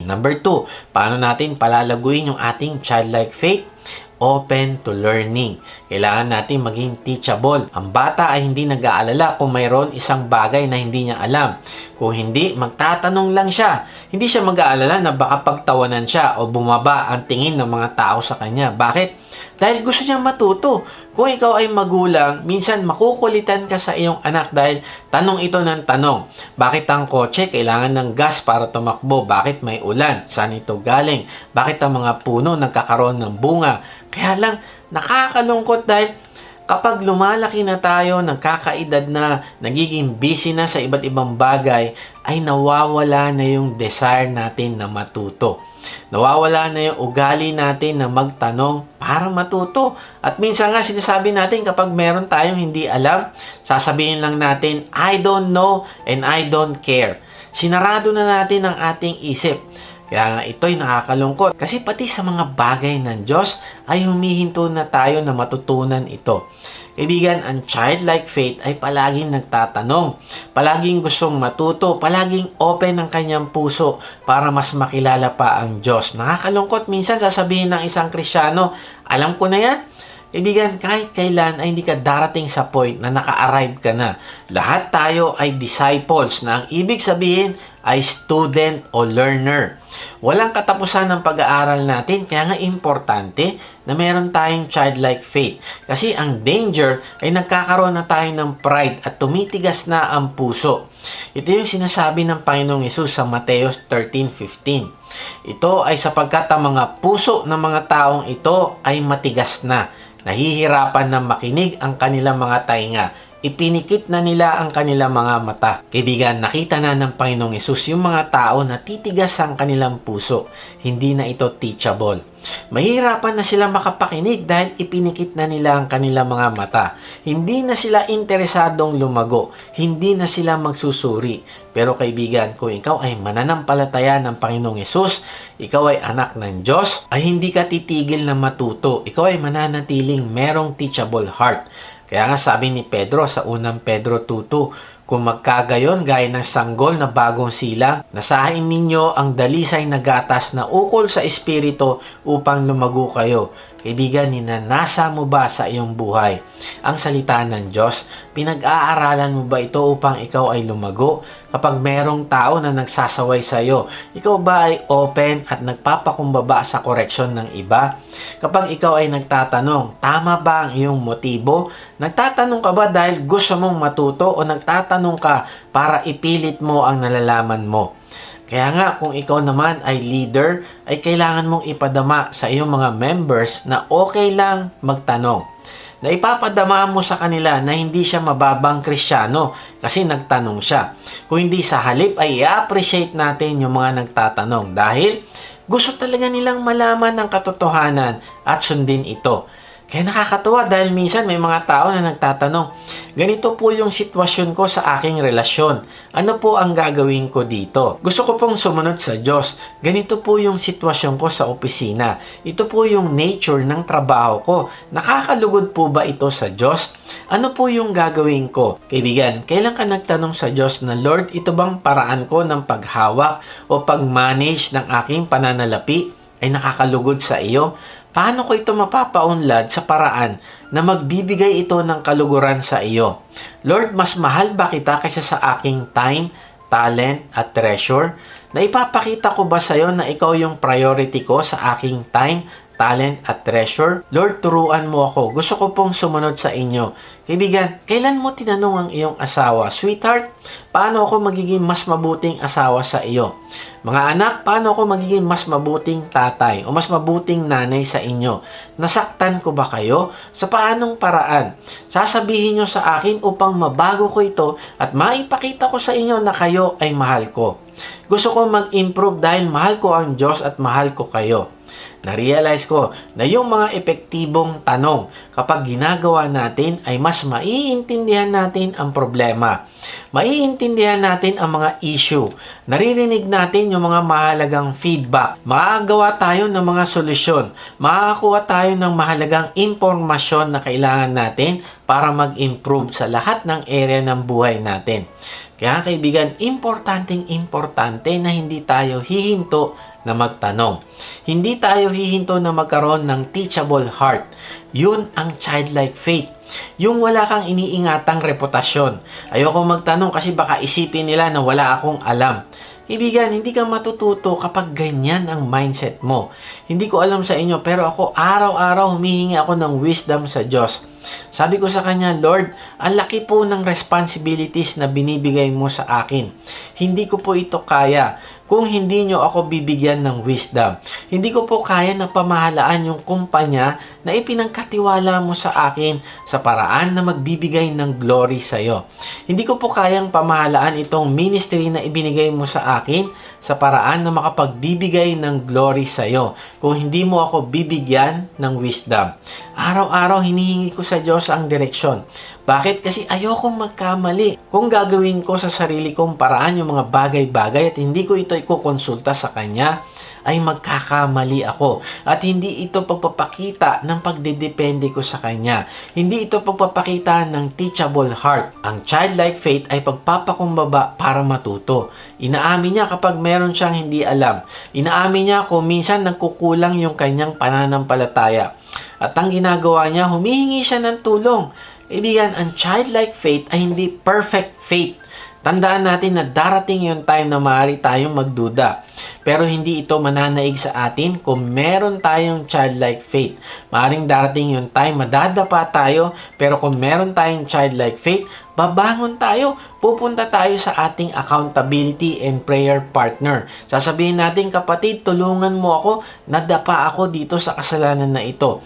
Number 2, paano natin palalaguin yung ating childlike faith? Open to learning. Kailangan natin maging teachable. Ang bata ay hindi nag-aalala kung mayroon isang bagay na hindi niya alam. Kung hindi, magtatanong lang siya. Hindi siya mag-aalala na baka pagtawanan siya o bumaba ang tingin ng mga tao sa kanya. Bakit? Dahil gusto niyang matuto. Kung ikaw ay magulang, minsan makukulitan ka sa iyong anak dahil tanong ito ng tanong. Bakit ang kotse kailangan ng gas para tumakbo? Bakit may ulan? Saan ito galing? Bakit ang mga puno nagkakaroon ng bunga? Kaya lang, nakakalungkot dahil kapag lumalaki na tayo, nagkakaedad na, nagiging busy na sa iba't ibang bagay, ay nawawala na yung desire natin na matuto. Nawawala na yung ugali natin na magtanong para matuto. At minsan nga sinasabi natin kapag meron tayong hindi alam, sasabihin lang natin, I don't know and I don't care. Sinarado na natin ang ating isip. Kaya nga ito'y nakakalungkot kasi pati sa mga bagay ng Diyos ay humihinto na tayo na matutunan ito. Kaibigan, ang childlike faith ay palaging nagtatanong, palaging gustong matuto, palaging open ang kanyang puso para mas makilala pa ang Diyos. Nakakalungkot, minsan sasabihin ng isang Kristiyano, alam ko na yan. Kaibigan, kahit kailan ay hindi ka darating sa point na naka-arrive ka na. Lahat tayo ay disciples na ang ibig sabihin ay student o learner. Walang katapusan ng pag-aaral natin, kaya nga importante na meron tayong childlike faith. Kasi ang danger ay nagkakaroon na tayo ng pride at tumitigas na ang puso. Ito yung sinasabi ng Panginoong Hesus sa Mateo 13:15. Ito ay sapagkat ang mga puso ng mga taong ito ay matigas na. Nahihirapan na makinig ang kanilang mga tainga. Ipinikit na nila ang kanilang mga mata. Kaibigan, nakita na ng Panginoong Hesus yung mga tao na titigas ang kanilang puso. Hindi na ito teachable. Mahirapan na sila makapakinig dahil ipinikit na nila ang kanilang mga mata. Hindi na sila interesadong lumago. Hindi na sila magsusuri. Pero kaibigan, kung ikaw ay mananampalataya ng Panginoong Hesus, ikaw ay anak ng Diyos, ay hindi ka titigil na matuto. Ikaw ay mananatiling merong teachable heart. Kaya nga sabi ni Pedro sa unang Pedro 2:2, kung magkagayon gaya ng sanggol na bagong silang, nasahin ninyo ang dalisay na gatas na ukol sa espiritu upang lumago kayo. Kaibigan, ninanasa mo ba sa iyong buhay ang salita ng Diyos? Pinag-aaralan mo ba ito upang ikaw ay lumago? Kapag merong tao na nagsasaway sa iyo, ikaw ba ay open at nagpapakumbaba sa koreksyon ng iba? Kapag ikaw ay nagtatanong, tama ba ang iyong motibo? Nagtatanong ka ba dahil gusto mong matuto o nagtatanong ka para ipilit mo ang nalalaman mo? Kaya nga, kung ikaw naman ay leader, ay kailangan mong ipadama sa iyong mga members na okay lang magtanong. Na ipapadama mo sa kanila na hindi siya mababang Kristiyano kasi nagtanong siya. Kung hindi sa halip ay i-appreciate natin yung mga nagtatanong dahil gusto talaga nilang malaman ng katotohanan at sundin ito. Kaya nakakatuwa dahil minsan may mga tao na nagtatanong, ganito po yung sitwasyon ko sa aking relasyon. Ano po ang gagawin ko dito? Gusto ko pong sumunod sa Diyos. Ganito po yung sitwasyon ko sa opisina. Ito po yung nature ng trabaho ko. Nakakalugod po ba ito sa Diyos? Ano po yung gagawin ko? Kaibigan, kailan ka nagtanong sa Diyos na, Lord, ito bang paraan ko ng paghawak o pag-manage ng aking pananalapi ay nakakalugod sa iyo? Paano ko ito mapapaunlad sa paraan na magbibigay ito ng kaluguran sa iyo? Lord, mas mahal ba kita kaysa sa aking time, talent, at treasure? Na ipapakita ko ba sa iyo na ikaw yung priority ko sa aking time, talent, at treasure? Lord, turuan mo ako. Gusto ko pong sumunod sa inyo. Kaibigan, kailan mo tinanong ang iyong asawa, Sweetheart, paano ako magiging mas mabuting asawa sa iyo? Mga anak, paano ako magiging mas mabuting tatay o mas mabuting nanay sa inyo? Nasaktan ko ba kayo? Sa paanong paraan? Sasabihin nyo sa akin upang mabago ko ito at maipakita ko sa inyo na kayo ay mahal ko. Gusto ko mag-improve dahil mahal ko ang Diyos at mahal ko kayo. Na-realize ko na yung mga epektibong tanong kapag ginagawa natin ay mas maiintindihan natin ang problema. Maiintindihan natin ang mga issue. Naririnig natin yung mga mahalagang feedback. Makakagawa tayo ng mga solusyon. Makakakuha tayo ng mahalagang impormasyon na kailangan natin para mag-improve sa lahat ng area ng buhay natin. Kaya kaibigan, importante na hindi tayo hihinto na magtanong. Hindi tayo hihinto na magkaroon ng teachable heart. Yun ang childlike faith. Yung wala kang iniingatang reputasyon. Ayoko magtanong kasi baka isipin nila na wala akong alam. Kaibigan, hindi ka matututo kapag ganyan ang mindset mo. Hindi ko alam sa inyo, pero ako araw-araw humihingi ako ng wisdom sa Diyos. Sabi ko sa Kanya, Lord, ang laki po ng responsibilities na binibigay mo sa akin. Hindi ko po ito kaya kung hindi nyo ako bibigyan ng wisdom. Hindi ko po kaya na pamahalaan yung kumpanya na ipinangkatiwala mo sa akin sa paraan na magbibigay ng glory sa iyo. Hindi ko po kayang pamahalaan itong ministry na ibinigay mo sa akin sa paraan na makapagbibigay ng glory sa iyo kung hindi mo ako bibigyan ng wisdom. Araw-araw hinihingi ko sa Diyos ang direksyon. Bakit? Kasi ayokong magkamali. Kung gagawin ko sa sarili kong paraan yung mga bagay-bagay at hindi ko ito ikukonsulta sa Kanya, ay magkakamali ako. At hindi ito pagpapakita ng pagdedepende ko sa Kanya. Hindi ito pagpapakita ng teachable heart. Ang childlike faith ay pagpapakumbaba para matuto. Inaamin niya kapag meron siyang hindi alam. Inaamin niya kung minsan nagkukulang yung kanyang pananampalataya. At ang ginagawa niya, humihingi siya ng tulong. Kaibigan, ang childlike faith ay hindi perfect faith. Tandaan natin na darating yung time na maaari tayong magduda. Pero hindi ito mananaig sa atin kung meron tayong childlike faith. Maaring darating yung time, madadapa tayo, pero kung meron tayong childlike faith, babangon tayo, pupunta tayo sa ating accountability and prayer partner. Sasabihin natin, kapatid, tulungan mo ako, nadapa ako dito sa kasalanan na ito.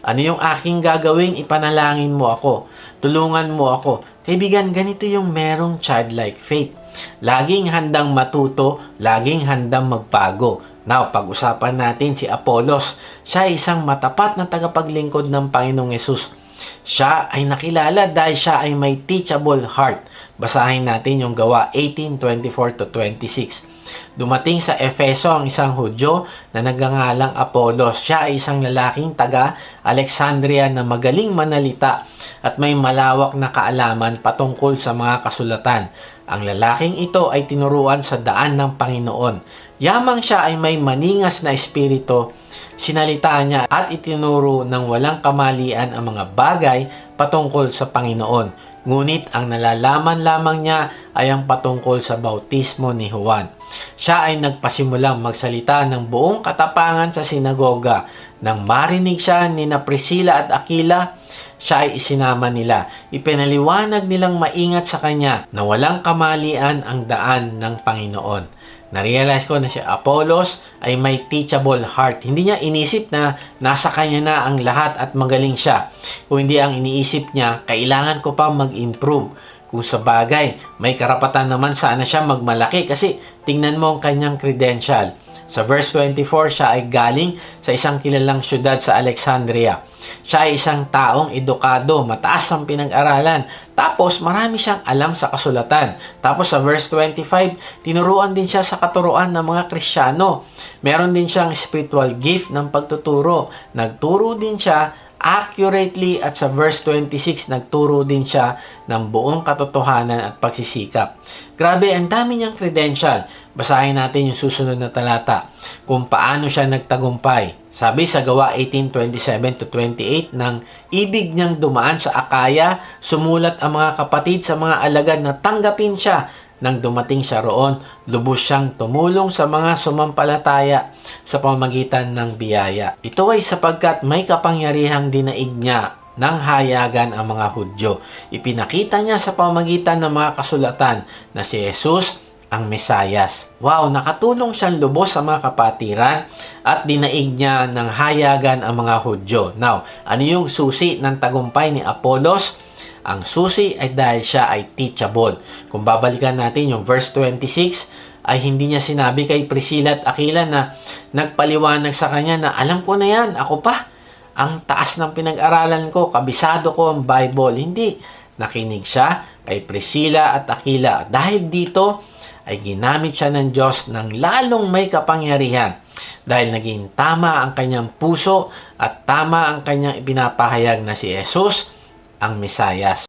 Ano yung aking gagawin? Ipanalangin mo ako. Tulungan mo ako. Kaibigan, ganito yung merong childlike faith. Laging handang matuto, laging handang magbago. Now, pag-usapan natin si Apolos. Siya ay isang matapat na tagapaglingkod ng Panginoong Yesus. Siya ay nakilala dahil siya ay may teachable heart. Basahin natin yung Gawa 18:24-26. Dumating sa Efeso ang isang Hudyo na nagngangalang Apolos. Siya ay isang lalaking taga Alexandria na magaling manalita at may malawak na kaalaman patungkol sa mga kasulatan. Ang lalaking ito ay tinuruan sa daan ng Panginoon. Yamang siya ay may maningas na espiritu, sinalita niya at itinuro ng walang kamalian ang mga bagay patungkol sa Panginoon. Ngunit ang nalalaman lamang niya ay ang patungkol sa bautismo ni Juan. Siya ay nagpasimulang magsalita ng buong katapangan sa sinagoga. Nang marinig siya ni na Priscilla at Aquila, siya ay isinama nila. Ipinaliwanag nilang maingat sa kanya na walang kamalian ang daan ng Panginoon. Na-realize ko na si Apolos ay may teachable heart. Hindi niya inisip na nasa kanya na ang lahat at magaling siya. Kung hindi ang iniisip niya, kailangan ko pa mag-improve. Kung sa bagay, may karapatan naman sana siya magmalaki kasi tingnan mo ang kanyang credential. Sa verse 24, siya ay galing sa isang kilalang syudad sa Alexandria. Siya ay isang taong edukado, mataas ang pinag-aralan. Tapos marami siyang alam sa kasulatan. Tapos sa verse 25, tinuruan din siya sa katuruan ng mga Kristiyano. Meron din siyang spiritual gift ng pagtuturo. Nagturo din siya accurately at sa verse 26, nagturo din siya ng buong katotohanan at pagsisikap. Grabe, ang dami niyang credential. Basahin natin yung susunod na talata kung paano siya nagtagumpay. Sabi sa Gawa 18:27-28, nang ibig niyang dumaan sa Akaya, sumulat ang mga kapatid sa mga alagad na tanggapin siya. Nang dumating siya roon, lubos siyang tumulong sa mga sumampalataya sa pamamagitan ng biyaya. Ito ay sapagkat may kapangyarihang dinaig niya ng hayagan ang mga Hudyo. Ipinakita niya sa pamamagitan ng mga kasulatan na si Jesus ang Mesayas. Wow, nakatulong siyang lubos sa mga kapatiran at dinaig niya ng hayagan ang mga Hudyo. Now, ano yung susi ng tagumpay ni Apolos? Ang susi ay dahil siya ay teachable. Kung babalikan natin yung verse 26, ay hindi niya sinabi kay Priscilla at Aquila na nagpaliwanag sa kanya na alam ko na yan, ako pa. Ang taas ng pinag-aralan ko, kabisado ko ang Bible. Hindi. Nakinig siya kay Priscilla at Aquila. Dahil dito, ay ginamit siya ng Diyos ng lalong may kapangyarihan. Dahil naging tama ang kanyang puso at tama ang kanyang ipinapahayag na si Jesus ang Mesayas.